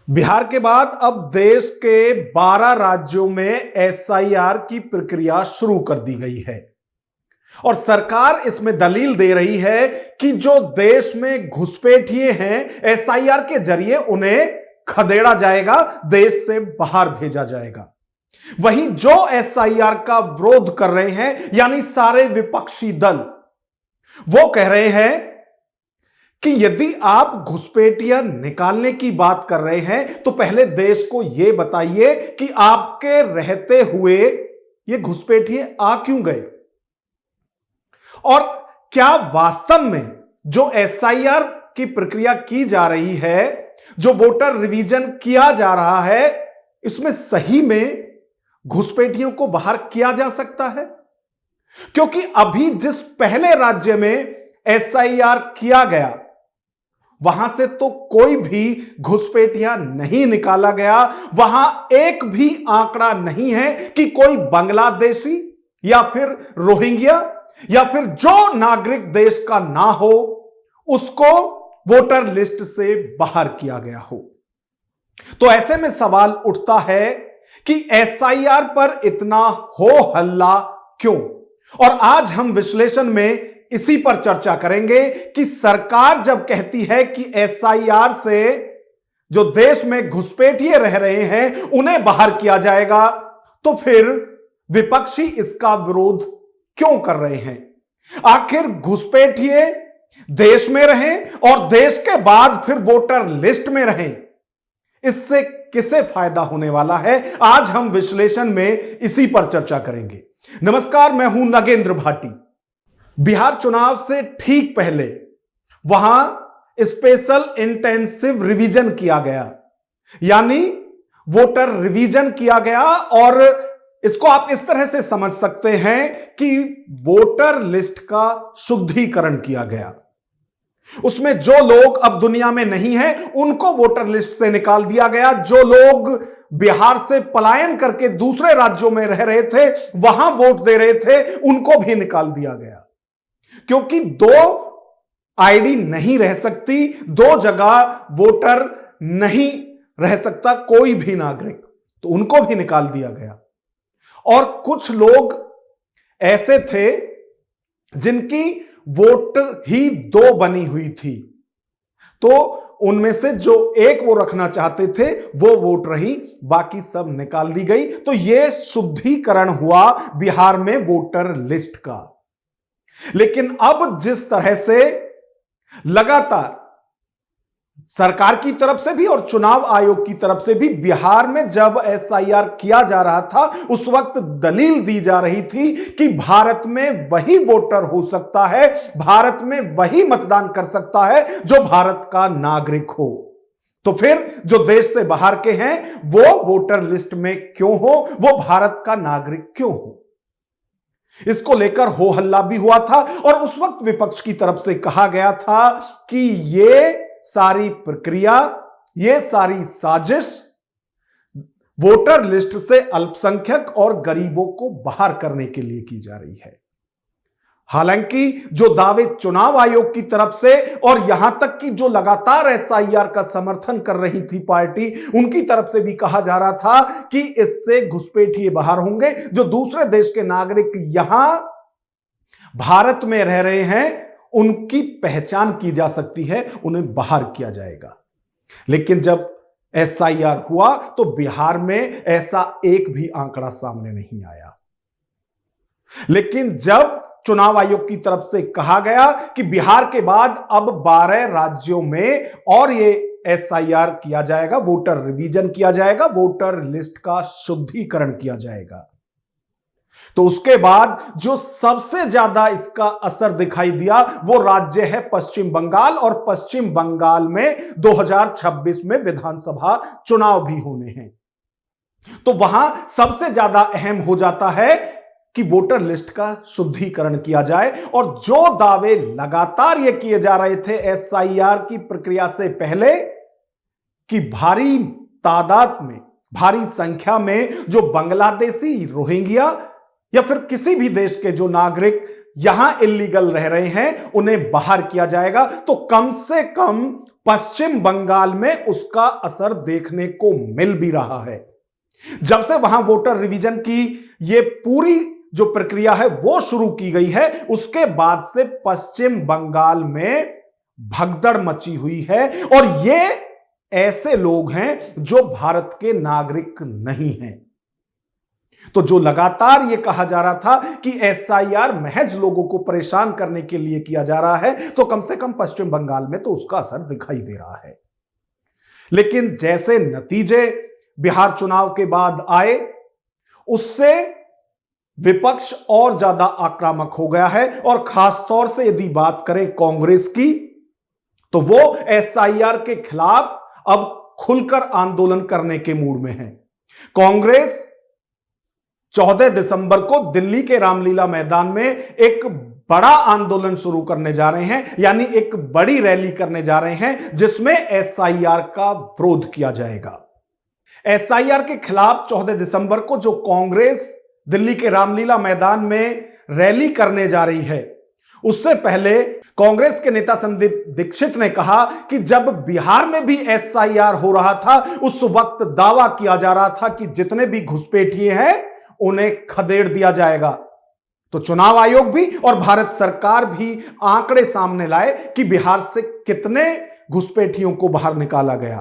बिहार के बाद अब देश के 12 राज्यों में एसआईआर की प्रक्रिया शुरू कर दी गई है और सरकार इसमें दलील दे रही है कि जो देश में घुसपैठिए हैं एसआईआर के जरिए उन्हें खदेड़ा जाएगा, देश से बाहर भेजा जाएगा। वहीं जो एसआईआर का विरोध कर रहे हैं यानी सारे विपक्षी दल, वो कह रहे हैं कि यदि आप घुसपैठिया निकालने की बात कर रहे हैं तो पहले देश को यह बताइए कि आपके रहते हुए ये घुसपैठिए आ क्यों गए और क्या वास्तव में जो एसआईआर की प्रक्रिया की जा रही है, जो वोटर रिवीजन किया जा रहा है, इसमें सही में घुसपैठियों को बाहर किया जा सकता है। क्योंकि अभी जिस पहले राज्य में एसआईआर किया गया वहां से तो कोई भी घुसपैठिया नहीं निकाला गया, वहां एक भी आंकड़ा नहीं है कि कोई बांग्लादेशी या फिर रोहिंग्या या फिर जो नागरिक देश का ना हो उसको वोटर लिस्ट से बाहर किया गया हो। तो ऐसे में सवाल उठता है कि एसआईआर पर इतना हो हल्ला क्यों? और आज हम विश्लेषण में इसी पर चर्चा करेंगे कि सरकार जब कहती है कि एसआईआर से जो देश में घुसपैठिए रह रहे हैं उन्हें बाहर किया जाएगा, तो फिर विपक्षी इसका विरोध क्यों कर रहे हैं? आखिर घुसपैठिए देश में रहें और देश के बाद फिर वोटर लिस्ट में रहें, इससे किसे फायदा होने वाला है? आज हम विश्लेषण में इसी पर चर्चा करेंगे। नमस्कार, मैं हूं नगेंद्र भाटी। बिहार चुनाव से ठीक पहले वहां स्पेशल इंटेंसिव रिवीजन किया गया, यानी वोटर रिवीजन किया गया और इसको आप इस तरह से समझ सकते हैं कि वोटर लिस्ट का शुद्धिकरण किया गया। उसमें जो लोग अब दुनिया में नहीं हैं उनको वोटर लिस्ट से निकाल दिया गया, जो लोग बिहार से पलायन करके दूसरे राज्यों में रह रहे थे, वहां वोट दे रहे थे, उनको भी निकाल दिया गया। क्योंकि दो आईडी नहीं रह सकती, दो जगह वोटर नहीं रह सकता कोई भी नागरिक, तो उनको भी निकाल दिया गया। और कुछ लोग ऐसे थे जिनकी वोट ही दो बनी हुई थी, तो उनमें से जो एक वो रखना चाहते थे वो वोट रही, बाकी सब निकाल दी गई। तो यह शुद्धिकरण हुआ बिहार में वोटर लिस्ट का। लेकिन अब जिस तरह से लगातार सरकार की तरफ से भी और चुनाव आयोग की तरफ से भी बिहार में जब एसआईआर किया जा रहा था उस वक्त दलील दी जा रही थी कि भारत में वही वोटर हो सकता है, भारत में वही मतदान कर सकता है जो भारत का नागरिक हो। तो फिर जो देश से बाहर के हैं वो वोटर लिस्ट में क्यों हो, वो भारत का नागरिक क्यों हो? इसको लेकर हो हल्ला भी हुआ था और उस वक्त विपक्ष की तरफ से कहा गया था कि ये सारी प्रक्रिया, ये सारी साजिश वोटर लिस्ट से अल्पसंख्यक और गरीबों को बाहर करने के लिए की जा रही है। हालांकि जो दावे चुनाव आयोग की तरफ से और यहां तक कि जो लगातार एसआईआर का समर्थन कर रही थी पार्टी, उनकी तरफ से भी कहा जा रहा था कि इससे घुसपैठिए बाहर होंगे, जो दूसरे देश के नागरिक यहां भारत में रह रहे हैं उनकी पहचान की जा सकती है, उन्हें बाहर किया जाएगा। लेकिन जब एसआईआर हुआ तो बिहार में ऐसा एक भी आंकड़ा सामने नहीं आया। लेकिन जब चुनाव आयोग की तरफ से कहा गया कि बिहार के बाद अब 12 राज्यों में और ये एसआईआर किया जाएगा, वोटर रिवीजन किया जाएगा, वोटर लिस्ट का शुद्धिकरण किया जाएगा, तो उसके बाद जो सबसे ज्यादा इसका असर दिखाई दिया वो राज्य है पश्चिम बंगाल। और पश्चिम बंगाल में 2026 में विधानसभा चुनाव भी होने हैं, तो वहां सबसे ज्यादा अहम हो जाता है कि वोटर लिस्ट का शुद्धिकरण किया जाए। और जो दावे लगातार ये किए जा रहे थे एसआईआर की प्रक्रिया से पहले कि भारी तादाद में, भारी संख्या में जो बांग्लादेशी, रोहिंग्या या फिर किसी भी देश के जो नागरिक यहां इल्लीगल रह रहे हैं उन्हें बाहर किया जाएगा, तो कम से कम पश्चिम बंगाल में उसका असर देखने को मिल भी रहा है। जब से वहां वोटर रिवीजन की ये पूरी जो प्रक्रिया है वो शुरू की गई है, उसके बाद से पश्चिम बंगाल में भगदड़ मची हुई है। और ये ऐसे लोग हैं जो भारत के नागरिक नहीं हैं। तो जो लगातार ये कहा जा रहा था कि एसआईआर महज लोगों को परेशान करने के लिए किया जा रहा है, तो कम से कम पश्चिम बंगाल में तो उसका असर दिखाई दे रहा है। लेकिन जैसे नतीजे बिहार चुनाव के बाद आए, उससे विपक्ष और ज्यादा आक्रामक हो गया है। और खासतौर से यदि बात करें कांग्रेस की, तो वो एसआईआर के खिलाफ अब खुलकर आंदोलन करने के मूड में है। कांग्रेस 14 दिसंबर को दिल्ली के रामलीला मैदान में एक बड़ा आंदोलन शुरू करने जा रहे हैं, यानी एक बड़ी रैली करने जा रहे हैं जिसमें एसआईआर का विरोध किया जाएगा। एसआईआर के खिलाफ 14 दिसंबर को जो कांग्रेस दिल्ली के रामलीला मैदान में रैली करने जा रही है, उससे पहले कांग्रेस के नेता संदीप दीक्षित ने कहा कि जब बिहार में भी एसआईआर हो रहा था, उस वक्त दावा किया जा रहा था कि जितने भी घुसपैठिए हैं उन्हें खदेड़ दिया जाएगा। तो चुनाव आयोग भी और भारत सरकार भी आंकड़े सामने लाए कि बिहार से कितने घुसपैठियों को बाहर निकाला गया।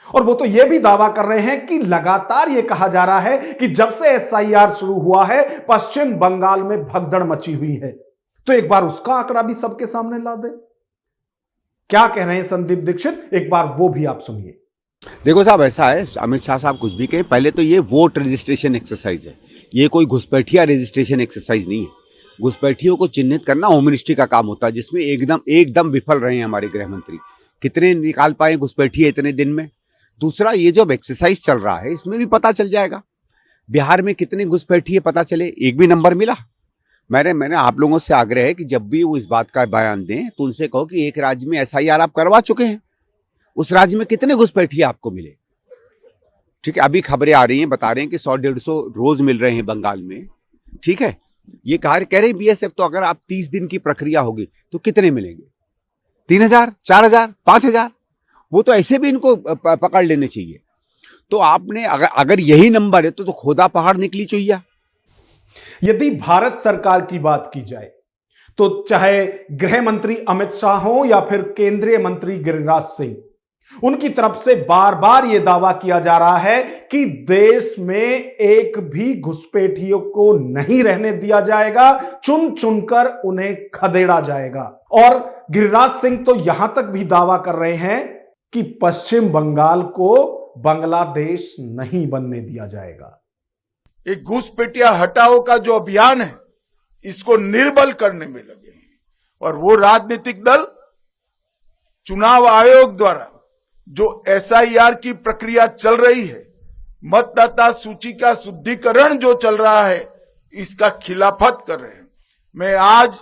और वो तो यह भी दावा कर रहे हैं कि लगातार यह कहा जा रहा है कि जब से एसआईआर शुरू हुआ है, पश्चिम बंगाल में भगदड़ मची हुई है। तो एक बार उसका आंकड़ा भी सबके सामने ला दे। क्या कह रहे हैं संदीप दीक्षित, एक बार वो भी आप सुनिए। देखो साहब, ऐसा है, अमित शाह साहब कुछ भी कहें, पहले तो ये वोट रजिस्ट्रेशन एक्सरसाइज है, ये कोई घुसपैठिया रजिस्ट्रेशन एक्सरसाइज नहीं है। घुसपैठियों को चिन्हित करना होम मिनिस्ट्री का काम होता है, जिसमें एकदम विफल रहे हैं हमारे गृह मंत्री। कितने निकाल पाए घुसपैठिए इतने दिन में? दूसरा, ये जो एक्सरसाइज चल रहा है इसमें भी पता चल जाएगा बिहार में कितने घुसपैठिए, पता चले। एक भी नंबर मिला? मैंने आप लोगों से आग्रह है कि जब भी वो इस बात का बयान दें तो उनसे कहो कि एक राज्य में एसआईआर आप करवा चुके हैं, उस राज्य में कितने घुसपैठिए आपको मिले। ठीक है, अभी खबरें आ रही हैं, बता रहे हैं कि 100-150 रोज मिल रहे हैं बंगाल में। ठीक है, ये कह रहे हैं बीएसएफ, तो अगर आप 30 दिन की प्रक्रिया होगी तो कितने मिलेंगे? 3000, 4000, 5000? वो तो ऐसे भी इनको पकड़ लेने चाहिए। तो आपने अगर यही नंबर है तो खोदा पहाड़ निकली चुहिया। यदि भारत सरकार की बात की जाए तो चाहे गृह मंत्री अमित शाह हो या फिर केंद्रीय मंत्री गिरिराज सिंह, उनकी तरफ से बार बार यह दावा किया जा रहा है कि देश में एक भी घुसपैठियों को नहीं रहने दिया जाएगा, चुन चुनकर उन्हें खदेड़ा जाएगा। और गिरिराज सिंह तो यहां तक भी दावा कर रहे हैं कि पश्चिम बंगाल को बांग्लादेश नहीं बनने दिया जाएगा। एक घुसपैठिया हटाओ का जो अभियान है, इसको निर्बल करने में लगे हैं। और वो राजनीतिक दल चुनाव आयोग द्वारा जो एसआईआर की प्रक्रिया चल रही है, मतदाता सूची का शुद्धिकरण जो चल रहा है, इसका खिलाफत कर रहे हैं। मैं आज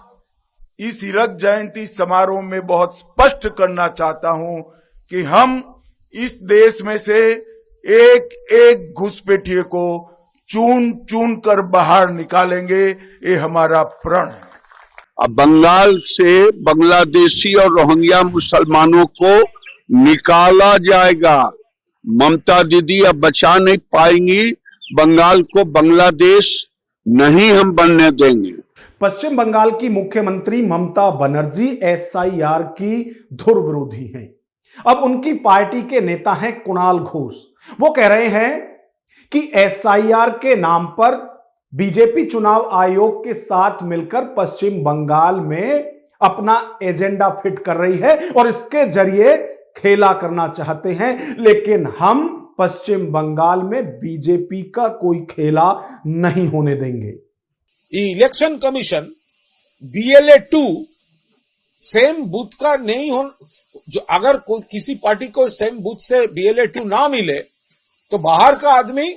इस हीरक जयंती समारोह में बहुत स्पष्ट करना चाहता हूं कि हम इस देश में से एक एक घुसपैठिए को चुन चुन कर बाहर निकालेंगे, ये हमारा प्रण है। अब बंगाल से बांग्लादेशी और रोहिंग्या मुसलमानों को निकाला जाएगा। ममता दीदी अब बचा नहीं पाएंगी, बंगाल को बांग्लादेश नहीं हम बनने देंगे। पश्चिम बंगाल की मुख्यमंत्री ममता बनर्जी एसआईआर की धुर विरोधी हैं। अब उनकी पार्टी के नेता हैं कुणाल घोष। वो कह रहे हैं कि एसआईआर के नाम पर बीजेपी चुनाव आयोग के साथ मिलकर पश्चिम बंगाल में अपना एजेंडा फिट कर रही है और इसके जरिए खेला करना चाहते हैं। लेकिन हम पश्चिम बंगाल में बीजेपी का कोई खेला नहीं होने देंगे। Election commission BLA 2 same booth का नहीं हो, जो अगर किसी पार्टी को सेम बूथ से BLA 2 ना मिले तो बाहर का आदमी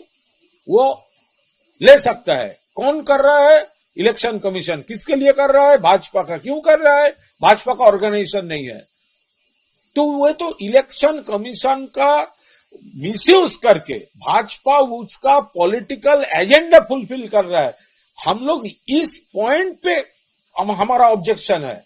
वो ले सकता है। कौन कर रहा है? Election commission. किसके लिए कर रहा है? भाजपा का। क्यों कर रहा है? भाजपा का ऑर्गेनाइजेशन नहीं है। तो वो तो इलेक्शन कमीशन का मिसयूज करके भाजपा उसका पॉलिटिकल एजेंडा फुलफिल कर रहा है। हम लोग इस पॉइंट पे हमारा ऑब्जेक्शन है।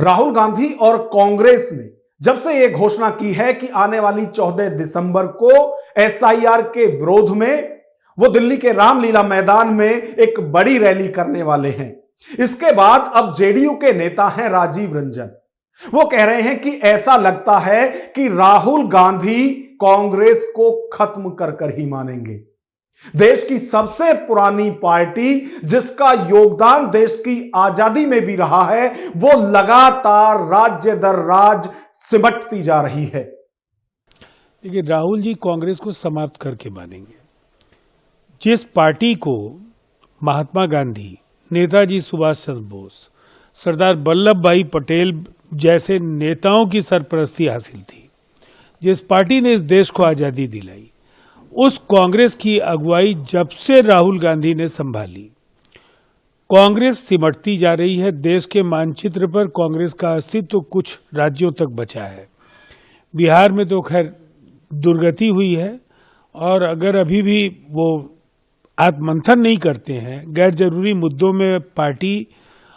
राहुल गांधी और कांग्रेस ने जब से यह घोषणा की है कि आने वाली 14 दिसंबर को एसआईआर के विरोध में वो दिल्ली के रामलीला मैदान में एक बड़ी रैली करने वाले हैं। इसके बाद अब जेडीयू के नेता हैं राजीव रंजन। वो कह रहे हैं कि ऐसा लगता है कि राहुल गांधी कांग्रेस को खत्म कर ही मानेंगे। देश की सबसे पुरानी पार्टी जिसका योगदान देश की आजादी में भी रहा है, वो लगातार राज्य दर राज्य सिमटती जा रही है। देखिए, राहुल जी कांग्रेस को समाप्त करके मानेंगे। जिस पार्टी को महात्मा गांधी, नेताजी सुभाष चंद्र बोस, सरदार वल्लभ भाई पटेल जैसे नेताओं की सरपरस्ती हासिल थी, जिस पार्टी ने इस देश को आजादी दिलाई, उस कांग्रेस की अगुवाई जब से राहुल गांधी ने संभाली, कांग्रेस सिमटती जा रही है। देश के मानचित्र पर कांग्रेस का अस्तित्व तो कुछ राज्यों तक बचा है। बिहार में तो खैर दुर्गति हुई है, और अगर अभी भी वो आत्ममंथन नहीं करते हैं, गैर जरूरी मुद्दों में पार्टी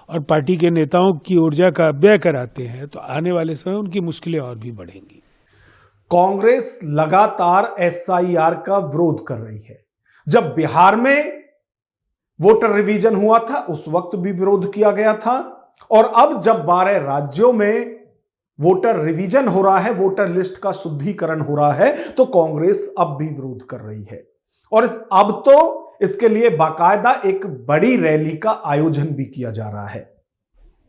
और पार्टी के नेताओं की ऊर्जा का व्यय कराते हैं, तो आने वाले समय उनकी मुश्किलें और भी बढ़ेंगी। कांग्रेस लगातार एसआईआर का विरोध कर रही है। जब बिहार में वोटर रिवीजन हुआ था उस वक्त भी विरोध किया गया था, और अब जब 12 राज्यों में वोटर रिवीजन हो रहा है, वोटर लिस्ट का शुद्धिकरण हो रहा है, तो कांग्रेस अब भी विरोध कर रही है। और अब तो इसके लिए बाकायदा एक बड़ी रैली का आयोजन भी किया जा रहा है।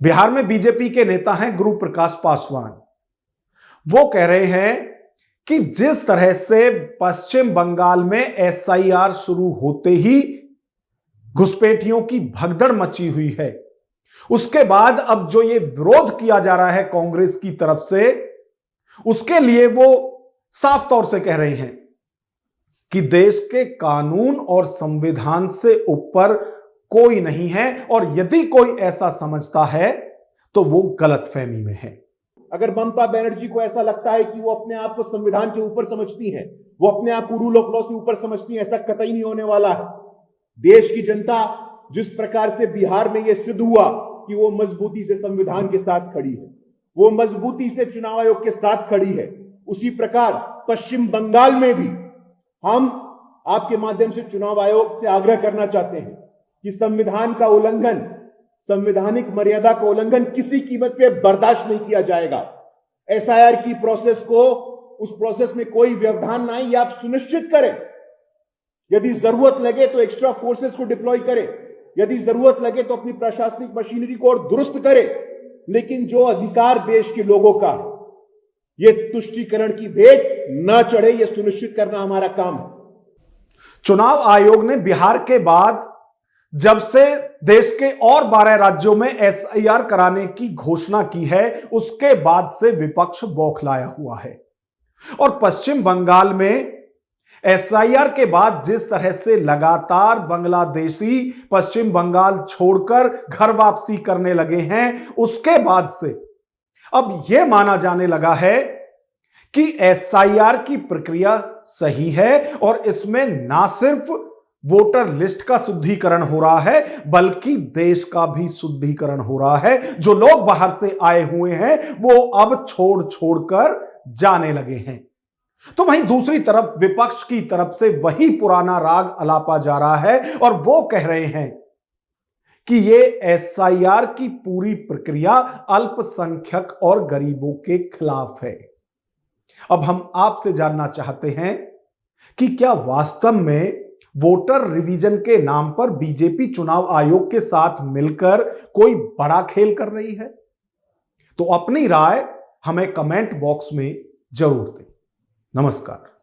बिहार में बीजेपी के नेता हैं गुरु प्रकाश पासवान। वो कह रहे हैं कि जिस तरह से पश्चिम बंगाल में एसआईआर शुरू होते ही घुसपैठियों की भगदड़ मची हुई है, उसके बाद अब जो ये विरोध किया जा रहा है कांग्रेस की तरफ से, उसके लिए वो साफ तौर से कह रहे हैं कि देश के कानून और संविधान से ऊपर कोई नहीं है, और यदि कोई ऐसा समझता है तो वो गलतफहमी में है। अगर ममता बनर्जी को ऐसा लगता है कि वो अपने आप को संविधान के ऊपर समझती हैं, वो अपने आप को रूल ऑफ लॉ से ऊपर समझती हैं, ऐसा कतई नहीं होने वाला है। देश की जनता जिस प्रकार से बिहार में यह सिद्ध हुआ कि वो मजबूती से संविधान के साथ खड़ी है, वो मजबूती से चुनाव आयोग के साथ खड़ी है, उसी प्रकार पश्चिम बंगाल में भी हम आपके माध्यम से चुनाव आयोग से आग्रह करना चाहते हैं कि संविधान का उल्लंघन, संवैधानिक मर्यादा का उल्लंघन किसी कीमत पे बर्दाश्त नहीं किया जाएगा। एसआईआर की प्रोसेस को, उस प्रोसेस में कोई व्यवधान ना आए, ये आप सुनिश्चित करें। यदि जरूरत लगे तो एक्स्ट्रा फोर्सेस को डिप्लॉय करें, यदि जरूरत लगे तो अपनी प्रशासनिक मशीनरी को और दुरुस्त करें, लेकिन जो अधिकार देश के लोगों का है, ये तुष्टीकरण की भेंट न चढ़े, ये सुनिश्चित करना हमारा काम है। चुनाव आयोग ने बिहार के बाद जब से देश के और 12 राज्यों में एसआईआर कराने की घोषणा की है, उसके बाद से विपक्ष बौखलाया हुआ है। और पश्चिम बंगाल में एसआईआर के बाद जिस तरह से लगातार बांग्लादेशी पश्चिम बंगाल छोड़कर घर वापसी करने लगे हैं, उसके बाद से अब यह माना जाने लगा है कि एसआईआर की प्रक्रिया सही है, और इसमें ना सिर्फ वोटर लिस्ट का शुद्धिकरण हो रहा है, बल्कि देश का भी शुद्धिकरण हो रहा है। जो लोग बाहर से आए हुए हैं वो अब छोड़कर जाने लगे हैं। तो वहीं दूसरी तरफ विपक्ष की तरफ से वही पुराना राग अलापा जा रहा है, और वो कह रहे हैं कि ये एसआईआर की पूरी प्रक्रिया अल्पसंख्यक और गरीबों के खिलाफ है। अब हम आपसे जानना चाहते हैं कि क्या वास्तव में वोटर रिवीजन के नाम पर बीजेपी चुनाव आयोग के साथ मिलकर कोई बड़ा खेल कर रही है? तो अपनी राय हमें कमेंट बॉक्स में जरूर दें। नमस्कार।